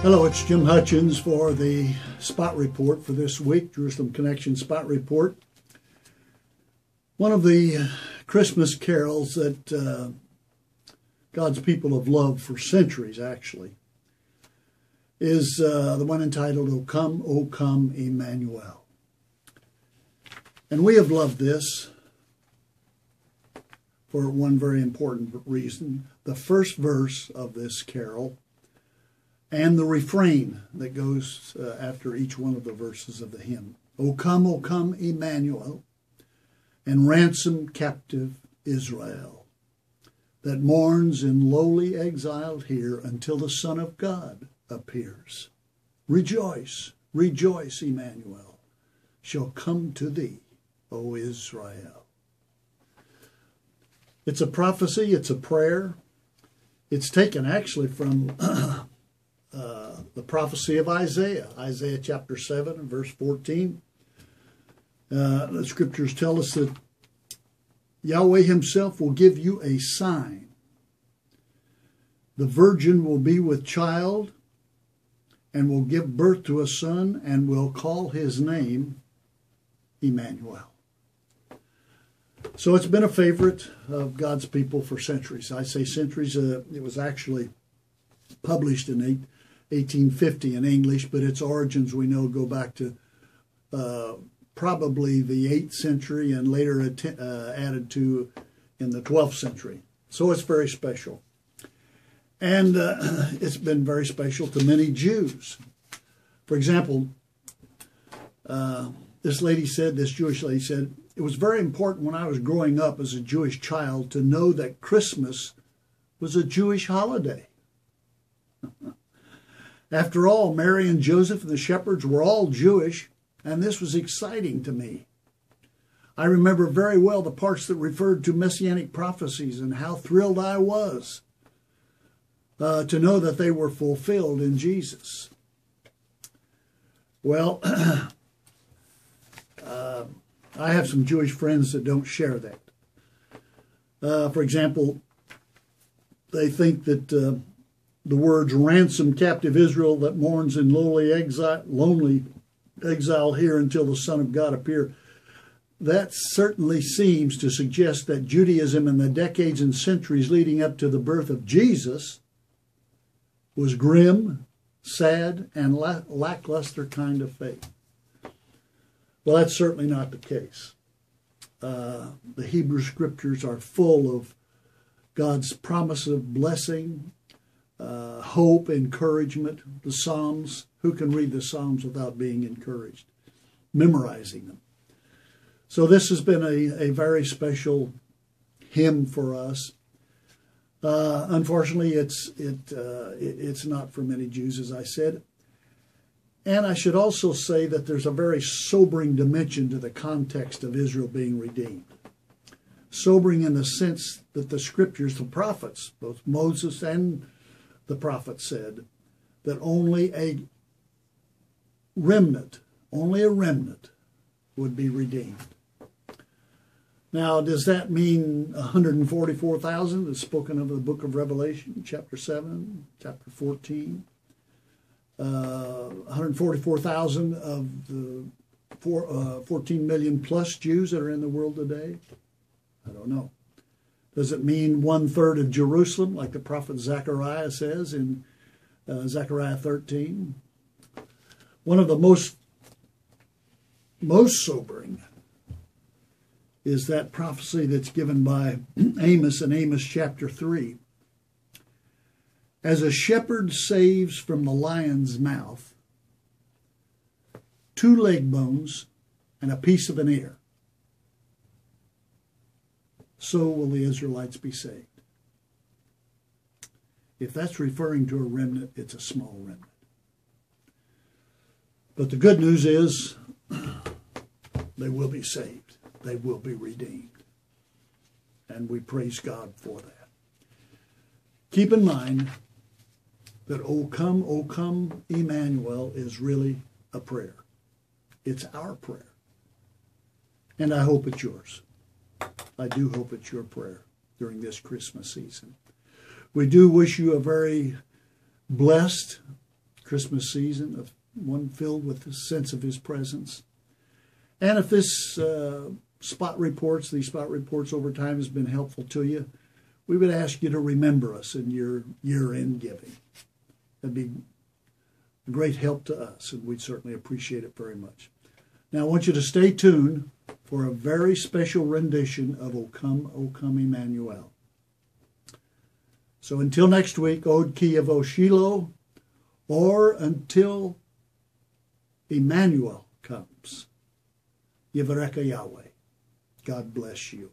Hello, it's Jim Hutchens for the Spot Report for this week, Jerusalem Connection Spot Report. One of the Christmas carols that God's people have loved for centuries, actually, is the one entitled, O Come Emmanuel. And we have loved this for one very important reason. The first verse of this carol and the refrain that goes after each one of the verses of the hymn. O come, Emmanuel, and ransom captive Israel, that mourns in lowly exile here until the Son of God appears. Rejoice, rejoice, Emmanuel, shall come to thee, O Israel. It's a prophecy, it's a prayer. It's taken actually from the prophecy of Isaiah, Isaiah chapter 7 and verse 14. The scriptures tell us that Yahweh himself will give you a sign. The virgin will be with child and will give birth to a son and will call his name Emmanuel. So it's been a favorite of God's people for centuries. I say centuries. It was actually published in 1850 in English, but its origins we know go back to probably the 8th century and later added to in the 12th century. So it's very special. And it's been very special to many Jews. For example, this Jewish lady said, it was very important when I was growing up as a Jewish child to know that Christmas was a Jewish holiday. After all, Mary and Joseph and the shepherds were all Jewish, and this was exciting to me. I remember very well the parts that referred to messianic prophecies and how thrilled I was to know that they were fulfilled in Jesus. Well, I have some Jewish friends that don't share that. For example, they think that the words ransom captive Israel that mourns in lonely exile here until the Son of God appear. That certainly seems to suggest that Judaism in the decades and centuries leading up to the birth of Jesus was grim, sad, and lackluster kind of faith. Well, that's certainly not the case. The Hebrew Scriptures are full of God's promise of blessing, hope, encouragement. The Psalms, who can read the Psalms without being encouraged? Memorizing them. So this has been a very special hymn for us. Unfortunately, it's not for many Jews, as I said. And I should also say that there's a very sobering dimension to the context of Israel being redeemed. Sobering in the sense that the scriptures, the prophets, both Moses and the prophets said that only a remnant would be redeemed. Now, does that mean 144,000 is spoken of in the book of Revelation, chapter 7, chapter 14? 144,000 of the 14 million plus Jews that are in the world today? I don't know. Does it mean 1/3 of Jerusalem, like the prophet Zechariah says in Zechariah 13? One of the most sobering is that prophecy that's given by Amos in Amos chapter 3. As a shepherd saves from the lion's mouth 2 leg bones and a piece of an ear, so will the Israelites be saved. If that's referring to a remnant, it's a small remnant. But the good news is they will be saved. They will be redeemed. And we praise God for that. Keep in mind that O come, Emmanuel is really a prayer. It's our prayer. And I hope it's yours. I do hope it's your prayer during this Christmas season. We do wish you a very blessed Christmas season, of one filled with the sense of His presence. And if this these spot reports over time has been helpful to you, we would ask you to remember us in your year-end giving. That'd be a great help to us, and we'd certainly appreciate it very much. Now, I want you to stay tuned for a very special rendition of O Come Emmanuel. So until next week, Od Ki Yavo Shiloh, or until Emmanuel comes, Yivareka Yahweh. God bless you.